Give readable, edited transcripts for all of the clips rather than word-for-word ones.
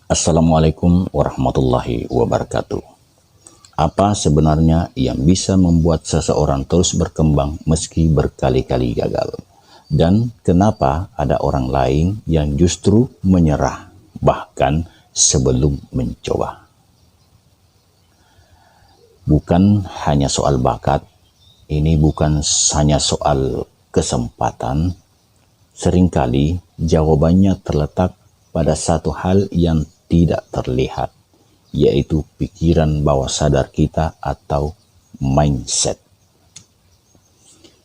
Assalamualaikum warahmatullahi wabarakatuh. Apa sebenarnya yang bisa membuat seseorang terus berkembang meski berkali-kali gagal? Dan kenapa ada orang lain yang justru menyerah bahkan sebelum mencoba? Bukan hanya soal bakat, ini bukan hanya soal kesempatan. Seringkali jawabannya terletak pada satu hal yang tidak terlihat, yaitu pikiran bawah sadar kita atau mindset.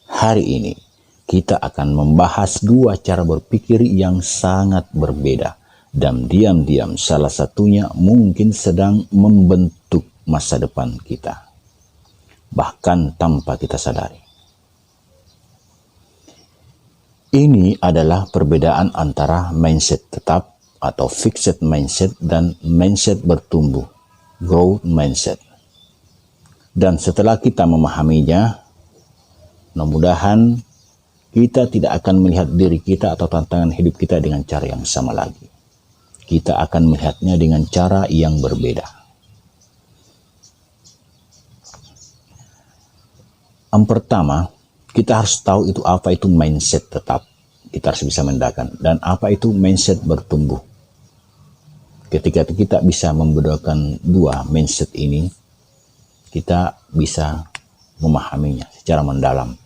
Hari ini kita akan membahas dua cara berpikir yang sangat berbeda, dan diam-diam salah satunya mungkin sedang membentuk masa depan kita, bahkan tanpa kita sadari. Ini adalah perbedaan antara mindset tetap atau fixed mindset dan mindset bertumbuh, growth mindset. Dan setelah kita memahaminya, mudah-mudahan kita tidak akan melihat diri kita atau tantangan hidup kita dengan cara yang sama lagi. Kita akan melihatnya dengan cara yang berbeda. Yang pertama, kita harus tahu apa itu mindset tetap. Kita harus bisa membedakan. Dan apa itu mindset bertumbuh. Ketika kita bisa membedakan dua mindset ini, kita bisa memahaminya secara mendalam.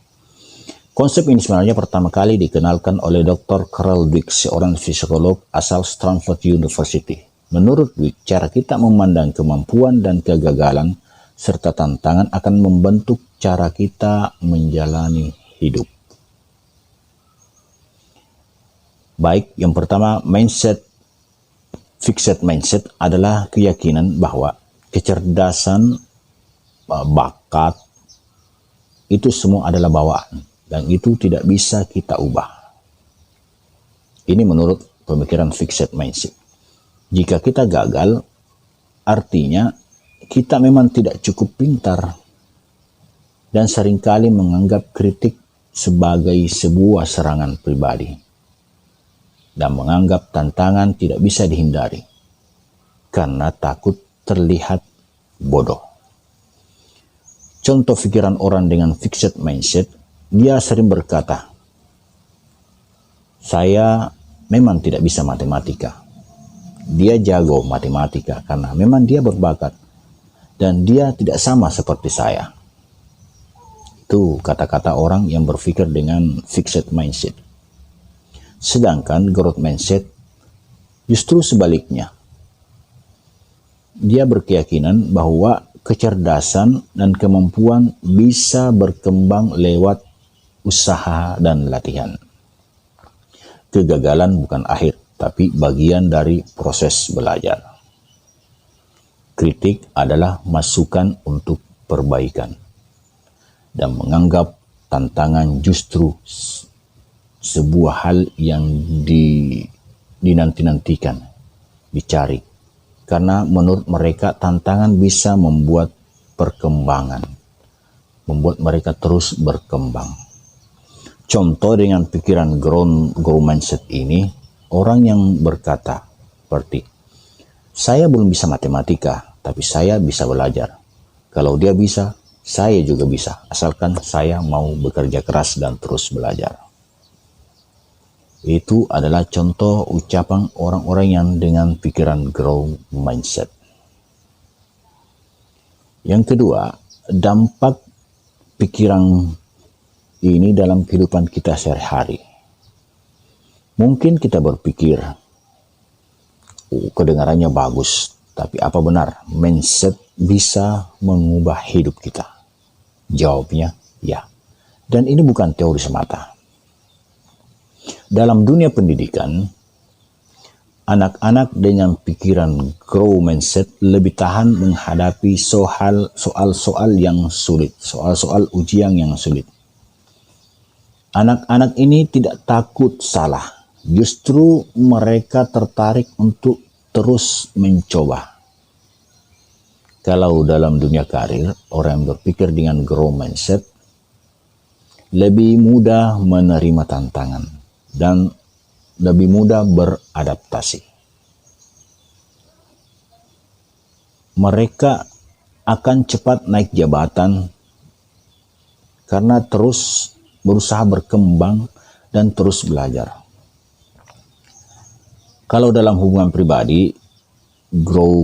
Konsep ini sebenarnya pertama kali dikenalkan oleh Dr. Carol Dweck, seorang psikolog asal Stanford University. Menurut Dweck, cara kita memandang kemampuan dan kegagalan serta tantangan akan membentuk cara kita menjalani hidup. Baik, yang pertama, fixed mindset adalah keyakinan bahwa kecerdasan, bakat, itu semua adalah bawaan dan itu tidak bisa kita ubah. Ini menurut pemikiran fixed mindset. Jika kita gagal, artinya kita memang tidak cukup pintar dan seringkali menganggap kritik sebagai sebuah serangan pribadi dan menganggap tantangan tidak bisa dihindari karena takut terlihat bodoh. Contoh pikiran orang dengan fixed mindset, dia sering berkata, saya memang tidak bisa matematika. Dia jago matematika karena memang dia berbakat dan dia tidak sama seperti saya. Itu kata-kata orang yang berpikir dengan fixed mindset. Sedangkan growth mindset justru sebaliknya. Dia berkeyakinan bahwa kecerdasan dan kemampuan bisa berkembang lewat usaha dan latihan. Kegagalan bukan akhir, tapi bagian dari proses belajar. Kritik adalah masukan untuk perbaikan. Dan menganggap tantangan justru sebuah hal yang dinanti-nantikan, dicari. Karena menurut mereka tantangan bisa membuat perkembangan, membuat mereka terus berkembang. Contoh dengan pikiran growth mindset ini, orang yang berkata seperti, saya belum bisa matematika, tapi saya bisa belajar. Kalau dia bisa, saya juga bisa, asalkan saya mau bekerja keras dan terus belajar. Itu adalah contoh ucapan orang-orang yang dengan pikiran growth mindset. Yang kedua, dampak pikiran ini dalam kehidupan kita sehari-hari. Mungkin kita berpikir, kedengarannya bagus, tapi apa benar mindset bisa mengubah hidup kita? Jawabnya, ya. Dan ini bukan teori semata. Dalam dunia pendidikan, anak-anak dengan pikiran growth mindset lebih tahan menghadapi soal-soal yang sulit, soal-soal ujian yang sulit. Anak-anak ini tidak takut salah, justru mereka tertarik untuk terus mencoba. Kalau dalam dunia karir, orang yang berpikir dengan growth mindset lebih mudah menerima tantangan dan lebih mudah beradaptasi. mereka akan cepat naik jabatan karena terus berusaha berkembang dan terus belajar. Kalau dalam hubungan pribadi,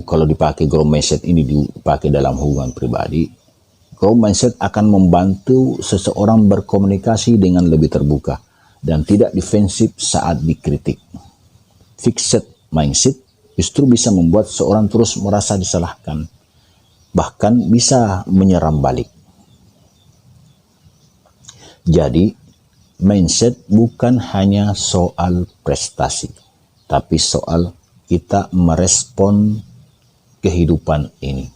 kalau dipakai grow mindset ini dipakai dalam hubungan pribadi, grow mindset akan membantu seseorang berkomunikasi dengan lebih terbuka dan tidak defensif saat dikritik. Fixed mindset justru bisa membuat seorang terus merasa disalahkan, bahkan bisa menyerang balik. Jadi, mindset bukan hanya soal prestasi, tapi soal kita merespon kehidupan ini.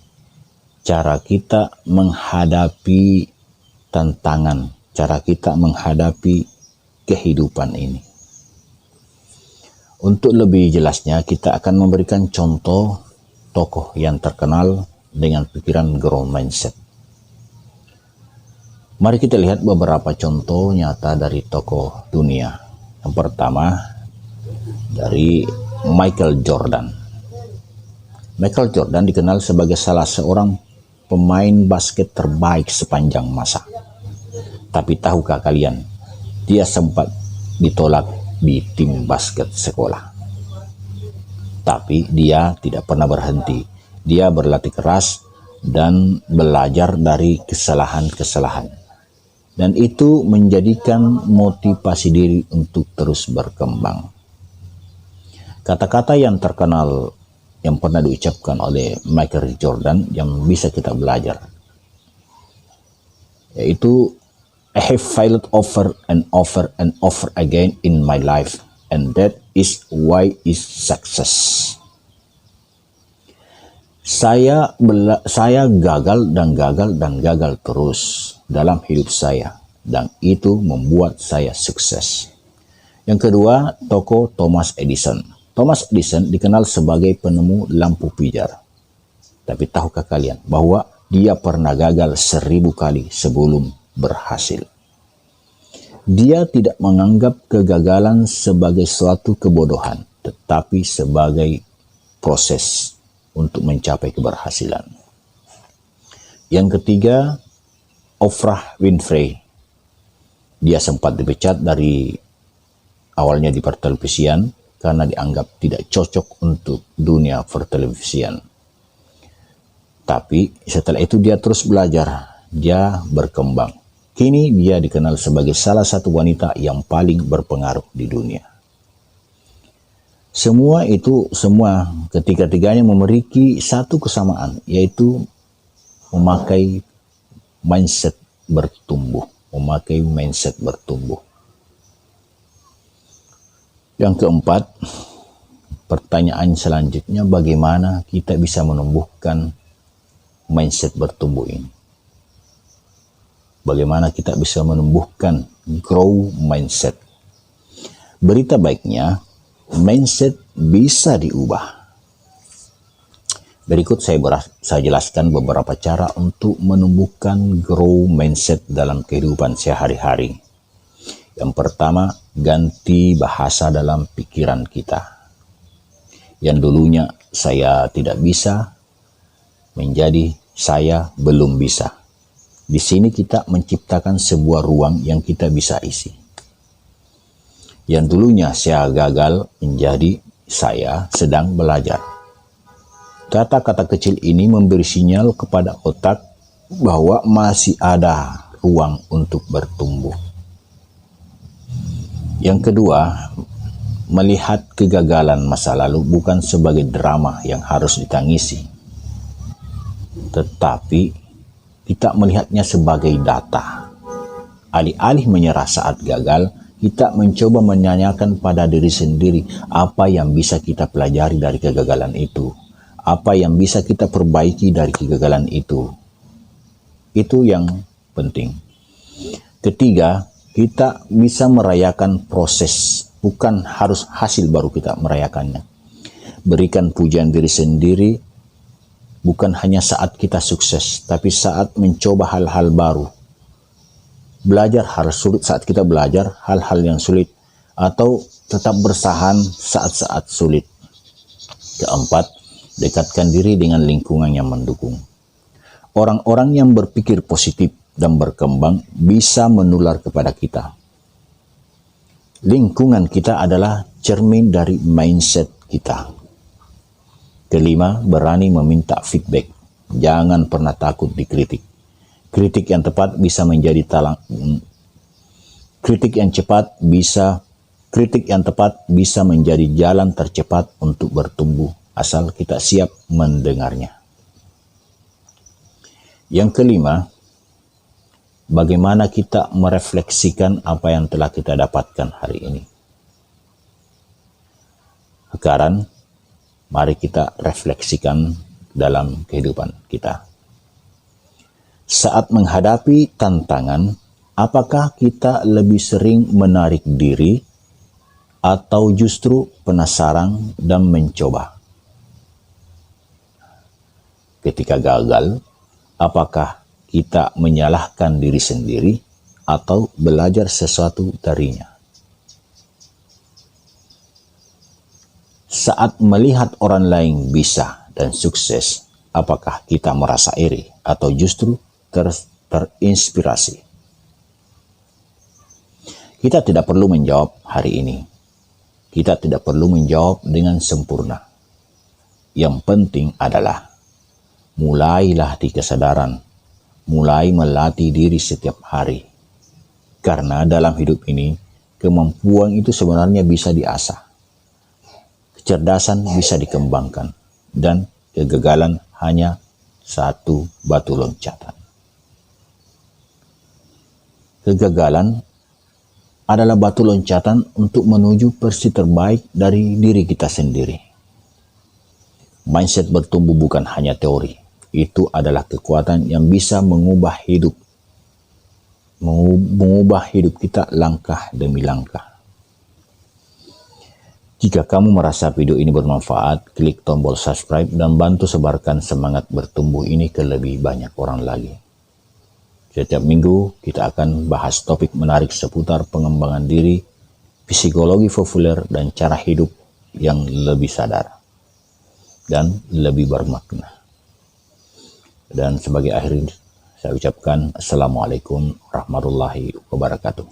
Cara kita menghadapi tantangan, cara kita menghadapi kehidupan ini. Untuk lebih jelasnya, kita akan memberikan contoh tokoh yang terkenal dengan pikiran growth mindset. Mari kita lihat beberapa contoh nyata dari tokoh dunia. Yang pertama, dari Michael Jordan. Michael Jordan dikenal sebagai salah seorang pemain basket terbaik sepanjang masa. Tapi tahukah kalian, dia sempat ditolak di tim basket sekolah. Tapi dia tidak pernah berhenti. Dia berlatih keras dan belajar dari kesalahan-kesalahan. Dan itu menjadikan motivasi diri untuk terus berkembang. Kata-kata yang terkenal yang pernah diucapkan oleh Michael Jordan yang bisa kita belajar, yaitu I have failed over and over and over again in my life, and that is why is success. Saya gagal dan gagal dan gagal terus dalam hidup saya, dan itu membuat saya sukses. Yang kedua, tokoh Thomas Edison. Thomas Edison dikenal sebagai penemu lampu pijar. Tapi tahukah kalian bahwa dia pernah gagal 1000 kali sebelum berhasil? Dia tidak menganggap kegagalan sebagai suatu kebodohan, tetapi sebagai proses untuk mencapai keberhasilan. Yang ketiga, Oprah Winfrey. Dia sempat dipecat dari awalnya di pertelevisian karena dianggap tidak cocok untuk dunia pertelevisian. Tapi setelah itu dia terus belajar, dia berkembang. Kini dia dikenal sebagai salah satu wanita yang paling berpengaruh di dunia. Semua ketiga-tiganya memiliki satu kesamaan, yaitu memakai mindset bertumbuh. Yang keempat, pertanyaan selanjutnya, bagaimana kita bisa menumbuhkan mindset bertumbuh ini? Bagaimana kita bisa menumbuhkan grow mindset? Berita baiknya, mindset bisa diubah. Berikut saya jelaskan beberapa cara untuk menumbuhkan grow mindset dalam kehidupan sehari-hari. Yang pertama, ganti bahasa dalam pikiran kita. Yang dulunya saya tidak bisa, menjadi saya belum bisa. Di sini kita menciptakan sebuah ruang yang kita bisa isi. Yang dulunya saya gagal, menjadi saya sedang belajar. Kata-kata kecil ini memberi sinyal kepada otak bahwa masih ada ruang untuk bertumbuh. Yang kedua, melihat kegagalan masa lalu bukan sebagai drama yang harus ditangisi, tetapi kita melihatnya sebagai data. Alih-alih menyerah saat gagal, kita mencoba menanyakan pada diri sendiri apa yang bisa kita pelajari dari kegagalan itu, apa yang bisa kita perbaiki dari kegagalan itu. Itu yang penting. Ketiga, kita bisa merayakan proses, bukan harus hasil baru kita merayakannya. Berikan pujian diri sendiri, bukan hanya saat kita sukses, tapi saat mencoba hal-hal baru. Belajar harus sulit saat kita belajar hal-hal yang sulit, atau tetap bertahan saat-saat sulit. Keempat, Dekatkan diri dengan lingkungan yang mendukung. Orang-orang yang berpikir positif dan berkembang bisa menular kepada kita. Lingkungan kita adalah cermin dari mindset kita. Kelima, berani meminta feedback. Jangan pernah takut dikritik. Kritik yang tepat bisa menjadi jalan tercepat untuk bertumbuh asal kita siap mendengarnya. Yang kelima, bagaimana kita merefleksikan apa yang telah kita dapatkan hari ini. Sekarang, mari kita refleksikan dalam kehidupan kita. Saat menghadapi tantangan, apakah kita lebih sering menarik diri atau justru penasaran dan mencoba? Ketika gagal, apakah kita menyalahkan diri sendiri atau belajar sesuatu darinya? Saat melihat orang lain bisa dan sukses, apakah kita merasa iri atau justru terinspirasi? Kita tidak perlu menjawab hari ini. Kita tidak perlu menjawab dengan sempurna. Yang penting adalah mulailah di kesadaran, mulai melatih diri setiap hari. Karena dalam hidup ini, kemampuan itu sebenarnya bisa diasah. Kecerdasan bisa dikembangkan, dan kegagalan hanya satu batu loncatan. Kegagalan adalah batu loncatan untuk menuju versi terbaik dari diri kita sendiri. Mindset bertumbuh bukan hanya teori. Itu adalah kekuatan yang bisa mengubah hidup kita langkah demi langkah. Jika kamu merasa video ini bermanfaat, klik tombol subscribe dan bantu sebarkan semangat bertumbuh ini ke lebih banyak orang lagi. Setiap minggu kita akan bahas topik menarik seputar pengembangan diri, psikologi populer, dan cara hidup yang lebih sadar dan lebih bermakna. Dan sebagai akhir, saya ucapkan Assalamualaikum warahmatullahi wabarakatuh.